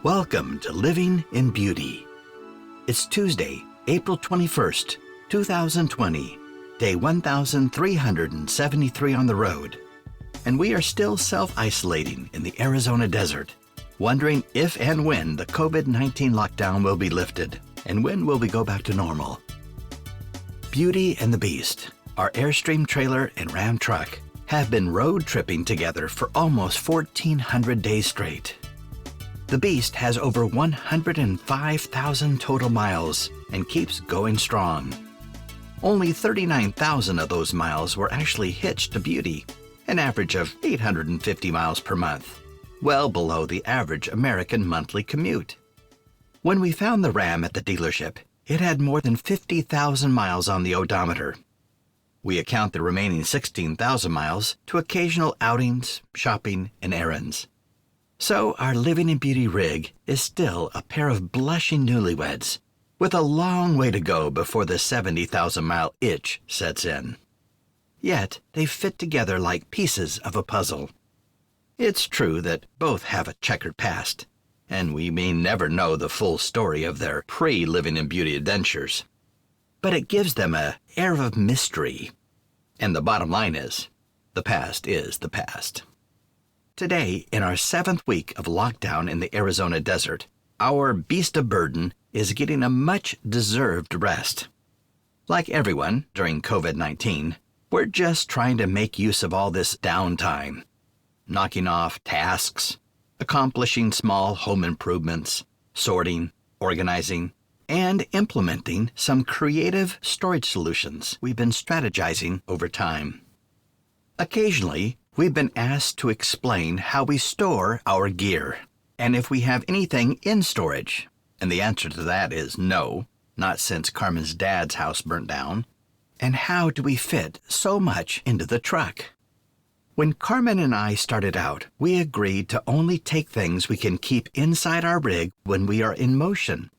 Welcome to Living in Beauty. It's Tuesday, April 21st, 2020, day 1373 on the road, and we are still self-isolating in the Arizona desert, wondering if and when the COVID-19 lockdown will be lifted, and when will we go back to normal. Beauty and the Beast, our Airstream trailer and Ram truck, have been road tripping together for almost 1,400 days straight. The Beast has over 105,000 total miles and keeps going strong. Only 39,000 of those miles were actually hitched to Beauty, an average of 850 miles per month, well below the average American monthly commute. When we found the Ram at the dealership, it had more than 50,000 miles on the odometer. We account the remaining 16,000 miles to occasional outings, shopping, and errands. So our Living in Beauty rig is still a pair of blushing newlyweds, with a long way to go before the 70,000-mile itch sets in. Yet they fit together like pieces of a puzzle. It's true that both have a checkered past, and we may never know the full story of their pre-Living in Beauty adventures. But it gives them an air of mystery. And the bottom line is, the past is the past. Today, in our 7th week of lockdown in the Arizona desert, our beast of burden is getting a much-deserved rest. Like everyone during COVID-19, we're just trying to make use of all this downtime, knocking off tasks, accomplishing small home improvements, sorting, organizing, and implementing some creative storage solutions we've been strategizing over time. Occasionally, we've been asked to explain how we store our gear, and if we have anything in storage. And the answer to that is no, not since Carmen's dad's house burnt down. And how do we fit so much into the truck? When Carmen and I started out, we agreed to only take things we can keep inside our rig when we are in motion.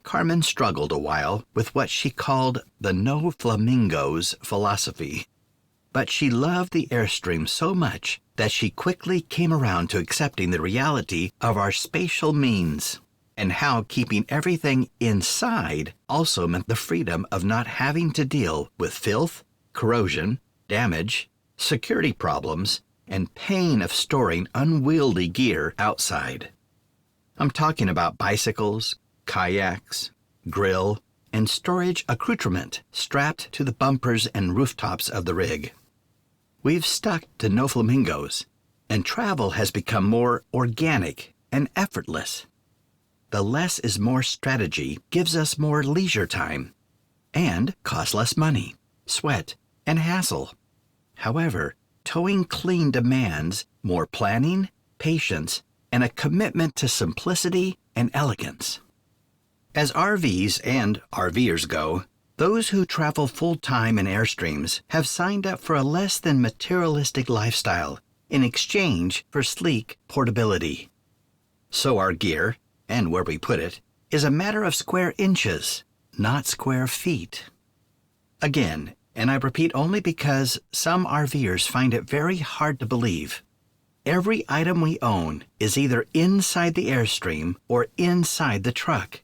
Carmen struggled a while with what she called the no flamingos philosophy. But she loved the Airstream so much that she quickly came around to accepting the reality of our spatial means, and how keeping everything inside also meant the freedom of not having to deal with filth, corrosion, damage, security problems, and pain of storing unwieldy gear outside. I'm talking about bicycles, kayaks, grill, and storage accoutrement strapped to the bumpers and rooftops of the rig. We've stuck to no flamingos, and travel has become more organic and effortless. The less is more strategy gives us more leisure time and costs less money, sweat, and hassle. However, towing clean demands more planning, patience, and a commitment to simplicity and elegance. As RVs and RVers go, those who travel full-time in Airstreams have signed up for a less than materialistic lifestyle in exchange for sleek portability. So our gear, and where we put it, is a matter of square inches, not square feet. Again, and I repeat only because some RVers find it very hard to believe, every item we own is either inside the Airstream or inside the truck.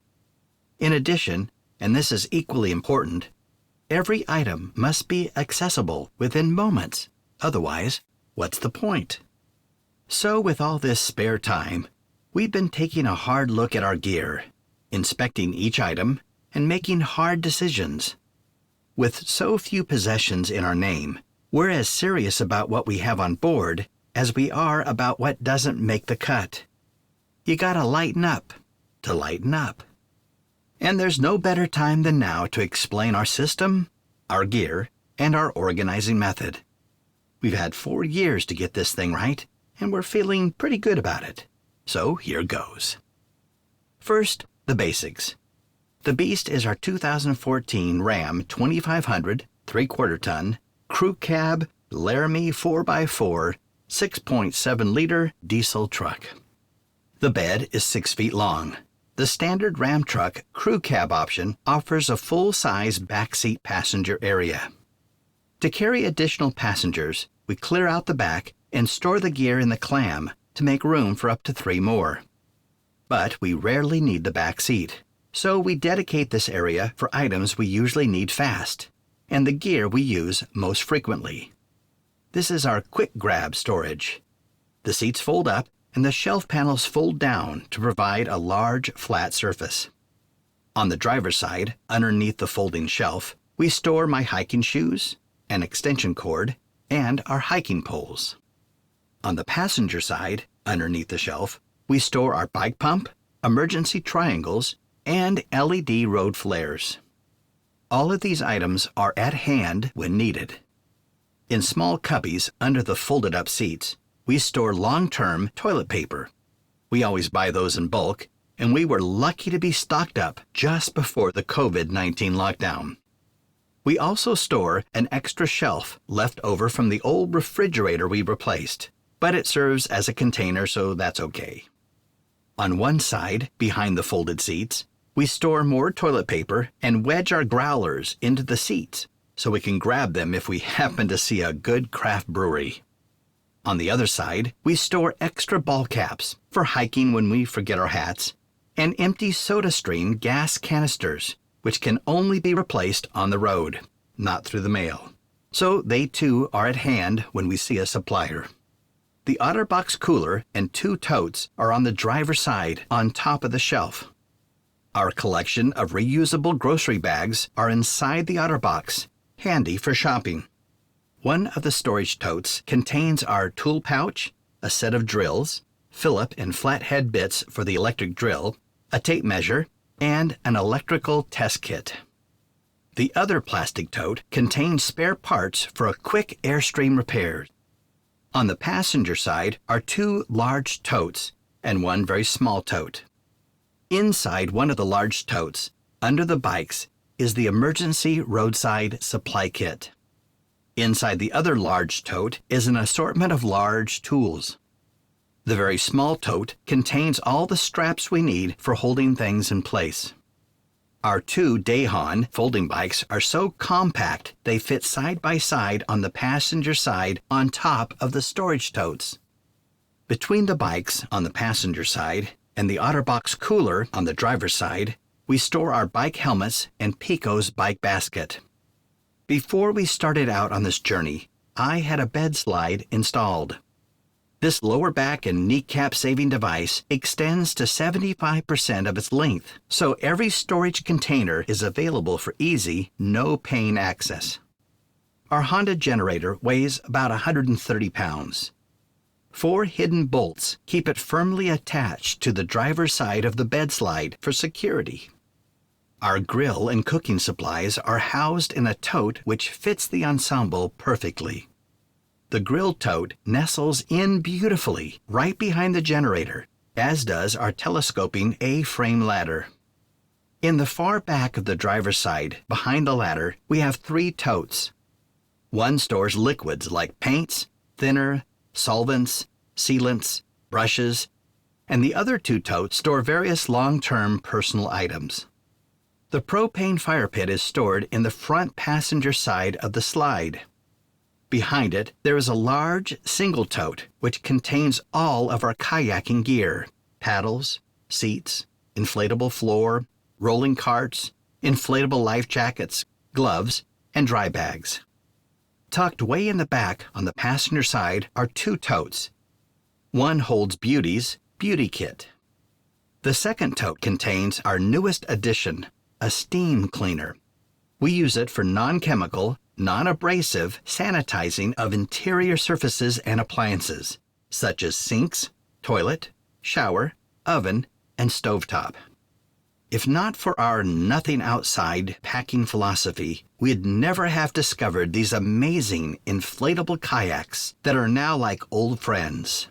In addition, and this is equally important, every item must be accessible within moments. Otherwise, what's the point? So with all this spare time, we've been taking a hard look at our gear, inspecting each item, and making hard decisions. With so few possessions in our name, we're as serious about what we have on board as we are about what doesn't make the cut. You gotta lighten up to lighten up. And there's no better time than now to explain our system, our gear, and our organizing method. We've had 4 years to get this thing right, and we're feeling pretty good about it. So here goes. First, the basics. The Beast is our 2014 Ram 2500 3/4 ton crew cab Laramie 4x4 6.7-liter diesel truck. The bed is 6 feet long. The standard Ram truck crew cab option offers a full-size backseat passenger area. To carry additional passengers, we clear out the back and store the gear in the clam to make room for up to 3 more. but we rarely need the back seat. So we dedicate this area for items we usually need fast, and the gear we use most frequently. This is our quick grab storage. The seats fold up and the shelf panels fold down to provide a large, flat surface. On the driver's side, underneath the folding shelf, we store my hiking shoes, an extension cord, and our hiking poles. On the passenger side, underneath the shelf, we store our bike pump, emergency triangles, and LED road flares. All of these items are at hand when needed. In small cubbies under the folded-up seats, we store long-term toilet paper. We always buy those in bulk, and we were lucky to be stocked up just before the COVID-19 lockdown. We also store an extra shelf left over from the old refrigerator we replaced, but it serves as a container, so that's okay. On one side, behind the folded seats, we store more toilet paper and wedge our growlers into the seats so we can grab them if we happen to see a good craft brewery. On the other side, we store extra ball caps for hiking when we forget our hats, and empty SodaStream gas canisters, which can only be replaced on the road, not through the mail. So they too are at hand when we see a supplier. The OtterBox cooler and 2 totes are on the driver's side on top of the shelf. Our collection of reusable grocery bags are inside the OtterBox, handy for shopping. One of the storage totes contains our tool pouch, a set of drills, Phillips and flathead bits for the electric drill, a tape measure, and an electrical test kit. The other plastic tote contains spare parts for a quick Airstream repair. On the passenger side are 2 large totes and 1 very small tote. Inside one of the large totes, under the bikes, is the emergency roadside supply kit. Inside the other large tote is an assortment of large tools. The very small tote contains all the straps we need for holding things in place. Our 2 Dayhan folding bikes are so compact they fit side by side on the passenger side on top of the storage totes. Between the bikes on the passenger side and the OtterBox cooler on the driver's side, we store our bike helmets and Pico's bike basket. Before we started out on this journey, I had a bed slide installed. This lower back and kneecap saving device extends to 75% of its length, so every storage container is available for easy, no-pain access. Our Honda generator weighs about 130 pounds. 4 hidden bolts keep it firmly attached to the driver's side of the bed slide for security. Our grill and cooking supplies are housed in a tote which fits the ensemble perfectly. The grill tote nestles in beautifully right behind the generator, as does our telescoping A-frame ladder. In the far back of the driver's side, behind the ladder, we have 3 totes. One stores liquids like paints, thinner, solvents, sealants, brushes, and the other 2 totes store various long-term personal items. The propane fire pit is stored in the front passenger side of the slide. Behind it, there is a large single tote which contains all of our kayaking gear: paddles, seats, inflatable floor, rolling carts, inflatable life jackets, gloves, and dry bags. Tucked way in the back on the passenger side are 2 totes. One holds Beauty's beauty kit. The second tote contains our newest addition, a steam cleaner. We use it for non-chemical, non-abrasive sanitizing of interior surfaces and appliances, such as sinks, toilet, shower, oven, and stovetop. If not for our nothing outside packing philosophy, we'd never have discovered these amazing inflatable kayaks that are now like old friends.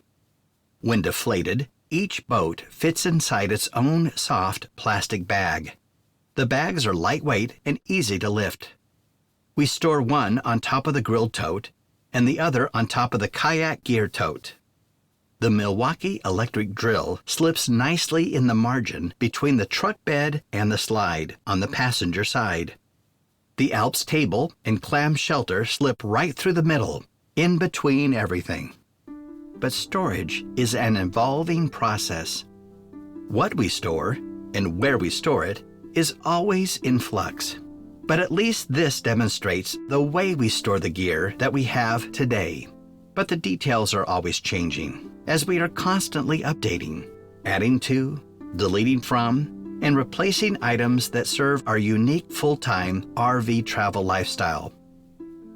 When deflated, each boat fits inside its own soft plastic bag. The bags are lightweight and easy to lift. We store one on top of the grill tote and the other on top of the kayak gear tote. The Milwaukee electric drill slips nicely in the margin between the truck bed and the slide on the passenger side. The Alps table and clam shelter slip right through the middle, in between everything. But storage is an evolving process. What we store and where we store it is always in flux. But at least this demonstrates the way we store the gear that we have today. But the details are always changing, as we are constantly updating, adding to, deleting from, and replacing items that serve our unique full-time RV travel lifestyle.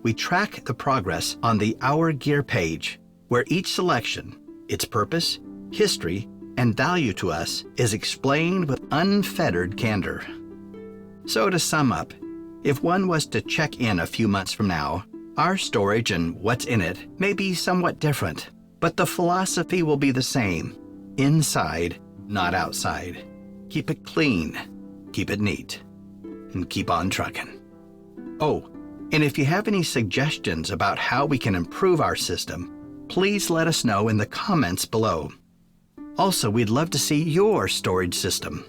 We track the progress on the Our Gear page, where each selection, its purpose, history, and value to us is explained with unfettered candor. So to sum up, if one was to check in a few months from now, our storage and what's in it may be somewhat different, but the philosophy will be the same. Inside, not outside. Keep it clean, keep it neat, and keep on trucking. Oh, and if you have any suggestions about how we can improve our system, please let us know in the comments below. Also, we'd love to see your storage system.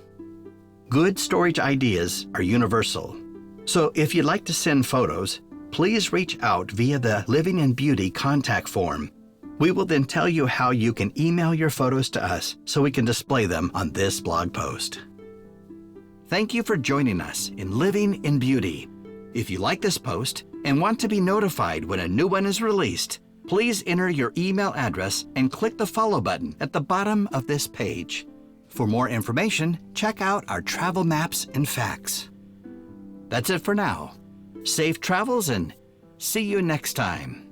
Good storage ideas are universal. So if you'd like to send photos, please reach out via the Living in Beauty contact form. We will then tell you how you can email your photos to us so we can display them on this blog post. Thank you for joining us in Living in Beauty. If you like this post and want to be notified when a new one is released, please enter your email address and click the follow button at the bottom of this page. For more information, check out our travel maps and facts. That's it for now. Safe travels and see you next time.